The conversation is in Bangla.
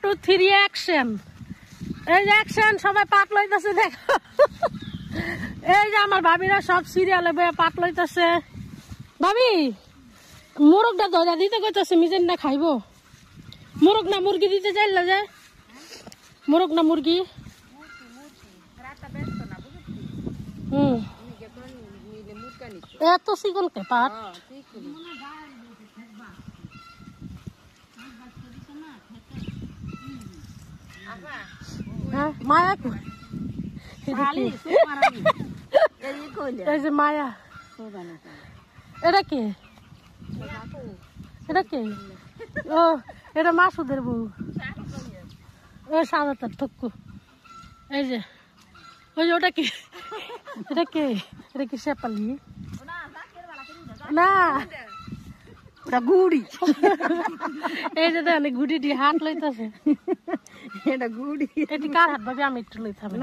2 3 অ্যাকশন। এই যে অ্যাকশন, সবাই পাট লইতেছে দেখো। এই যে আমার ভাবিরা সব সিরিয়ালে বয়ে পাট লইতেছে। ভাবি মোরগটা ধরা দিতে কইতেছে, মিজেন না খাইবো। মোরগ না মুরগি দিতে চাইল যে, মোরগ না মুরগি? এত চিকন কে পাট? মায়া এই যে মায়া, এটা কে? এটা কে? ও এটা মাসুদের বউ, ও সাদাতার ঠক্কু। এই যে ওই যে ওটা কে? এটা কে? এটা কি শেপালি? না ওটা গুড়ি। এই যে দেখেন গুড়ি দিয়ে হাত লইতেছে। এটা গুড়ি, এটি কার হাত ভাবি? আমি একটু লইতে হবে।